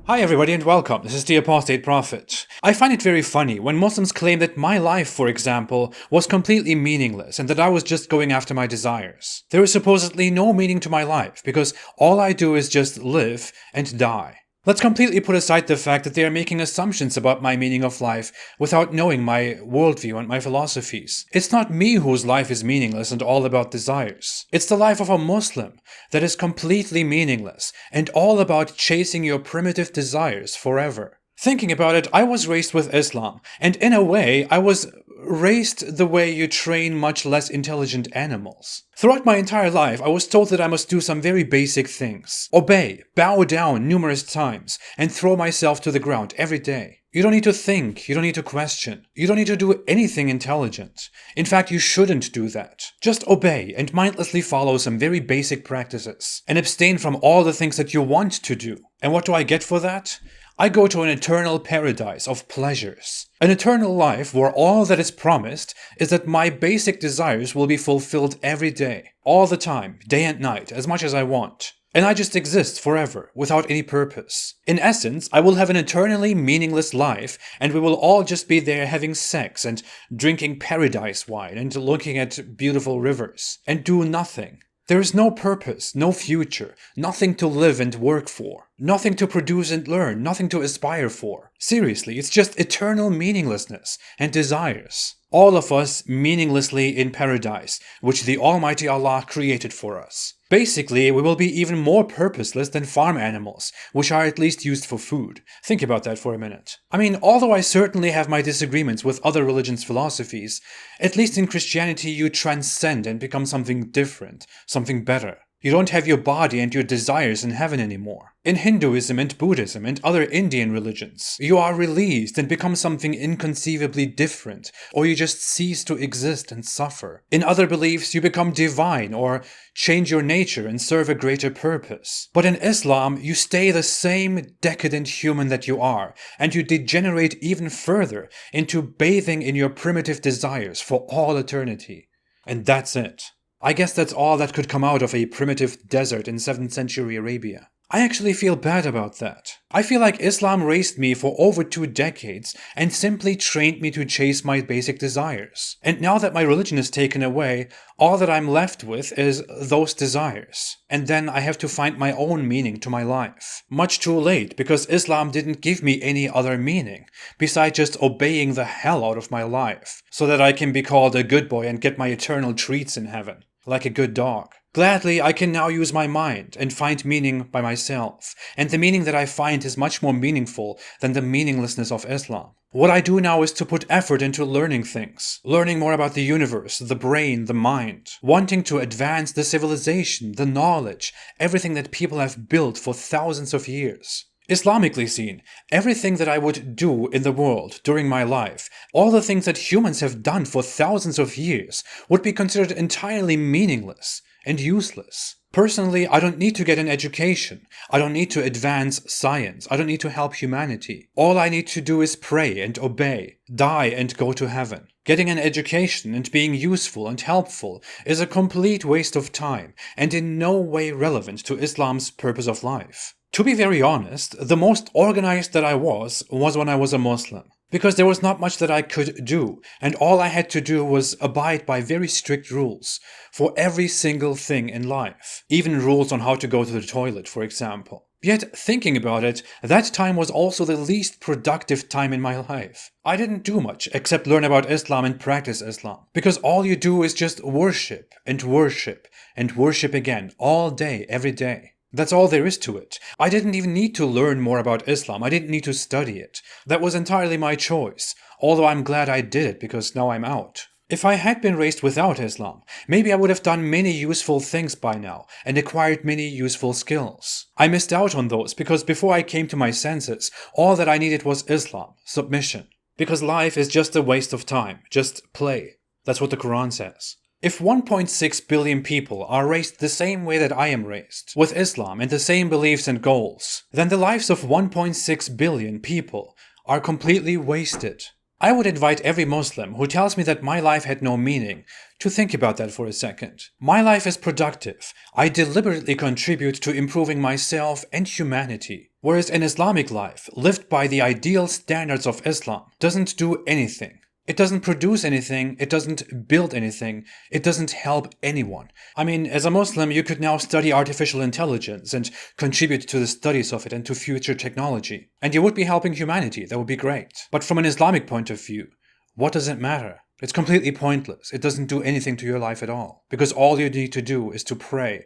Hi everybody and welcome, this is the Apostate Prophet. I find it very funny when Muslims claim that my life, for example, was completely meaningless and that I was just going after my desires. There is supposedly no meaning to my life because all I do is just live and die. Let's completely put aside the fact that they are making assumptions about my meaning of life without knowing my worldview and my philosophies. It's not me whose life is meaningless and all about desires. It's the life of a Muslim that is completely meaningless and all about chasing your primitive desires forever. Thinking about it, I was raised with Islam, and in a way, I was raised the way you train much less intelligent animals. Throughout my entire life, I was told that I must do some very basic things. Obey, bow down numerous times, and throw myself to the ground every day. You don't need to think, you don't need to question, you don't need to do anything intelligent. In fact, you shouldn't do that. Just obey and mindlessly follow some very basic practices, and abstain from all the things that you want to do. And what do I get for that? I go to an eternal paradise of pleasures. An eternal life where all that is promised is that my basic desires will be fulfilled every day, all the time, day and night, as much as I want. And I just exist forever, without any purpose. In essence, I will have an eternally meaningless life, and we will all just be there having sex and drinking paradise wine and looking at beautiful rivers, and do nothing. There is no purpose, no future, nothing to live and work for, nothing to produce and learn, nothing to aspire for. Seriously, it's just eternal meaninglessness and desires. All of us meaninglessly in paradise, which the Almighty Allah created for us. Basically, we will be even more purposeless than farm animals, which are at least used for food. Think about that for a minute. I mean, although I certainly have my disagreements with other religions' philosophies, at least in Christianity you transcend and become something different, something better. You don't have your body and your desires in heaven anymore. In Hinduism and Buddhism and other Indian religions, you are released and become something inconceivably different, or you just cease to exist and suffer. In other beliefs, you become divine or change your nature and serve a greater purpose. But in Islam, you stay the same decadent human that you are, and you degenerate even further into bathing in your primitive desires for all eternity. And that's it. I guess that's all that could come out of a primitive desert in 7th century Arabia. I actually feel bad about that. I feel like Islam raised me for over 2 decades and simply trained me to chase my basic desires. And now that my religion is taken away, all that I'm left with is those desires. And then I have to find my own meaning to my life. Much too late, because Islam didn't give me any other meaning, besides just obeying the hell out of my life, so that I can be called a good boy and get my eternal treats in heaven. Like a good dog. Gladly, I can now use my mind and find meaning by myself, and the meaning that I find is much more meaningful than the meaninglessness of Islam. What I do now is to put effort into learning things, learning more about the universe, the brain, the mind, wanting to advance the civilization, the knowledge, everything that people have built for thousands of years. Islamically seen, everything that I would do in the world during my life, all the things that humans have done for thousands of years, would be considered entirely meaningless and useless. Personally, I don't need to get an education. I don't need to advance science. I don't need to help humanity. All I need to do is pray and obey, die and go to heaven. Getting an education and being useful and helpful is a complete waste of time and in no way relevant to Islam's purpose of life. To be very honest, the most organized that I was when I was a Muslim. Because there was not much that I could do, and all I had to do was abide by very strict rules for every single thing in life. Even rules on how to go to the toilet, for example. Yet, thinking about it, that time was also the least productive time in my life. I didn't do much except learn about Islam and practice Islam. Because all you do is just worship and worship and worship again, all day, every day. That's all there is to it. I didn't even need to learn more about Islam. I didn't need to study it. That was entirely my choice, although I'm glad I did it because now I'm out. If I had been raised without Islam, maybe I would have done many useful things by now and acquired many useful skills. I missed out on those because before I came to my senses, all that I needed was Islam, submission. Because life is just a waste of time, just play. That's what the Quran says. If 1.6 billion people are raised the same way that I am raised, with Islam and the same beliefs and goals, then the lives of 1.6 billion people are completely wasted. I would invite every Muslim who tells me that my life had no meaning to think about that for a second. My life is productive. I deliberately contribute to improving myself and humanity. Whereas an Islamic life, lived by the ideal standards of Islam, doesn't do anything. It doesn't produce anything, it doesn't build anything, it doesn't help anyone. I mean, as a Muslim, you could now study artificial intelligence and contribute to the studies of it and to future technology. And you would be helping humanity, that would be great. But from an Islamic point of view, what does it matter? It's completely pointless. It doesn't do anything to your life at all. Because all you need to do is to pray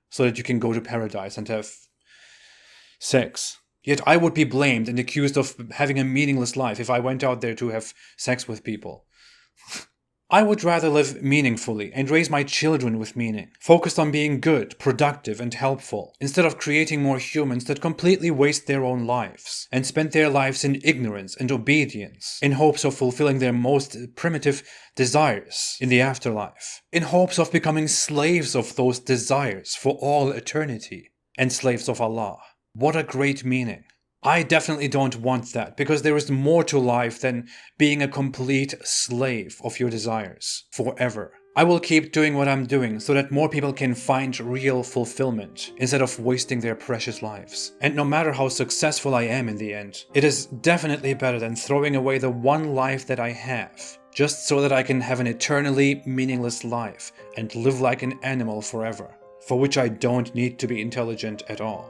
so that you can go to paradise and have sex. Yet I would be blamed and accused of having a meaningless life if I went out there to have sex with people. I would rather live meaningfully and raise my children with meaning, focused on being good, productive, and helpful, instead of creating more humans that completely waste their own lives and spend their lives in ignorance and obedience, in hopes of fulfilling their most primitive desires in the afterlife, in hopes of becoming slaves of those desires for all eternity, and slaves of Allah. What a great meaning. I definitely don't want that, because there is more to life than being a complete slave of your desires forever. I will keep doing what I'm doing so that more people can find real fulfillment instead of wasting their precious lives. And no matter how successful I am in the end, it is definitely better than throwing away the one life that I have, just so that I can have an eternally meaningless life and live like an animal forever, for which I don't need to be intelligent at all.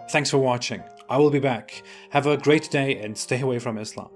Thanks for watching. I will be back. Have a great day and stay away from Islam.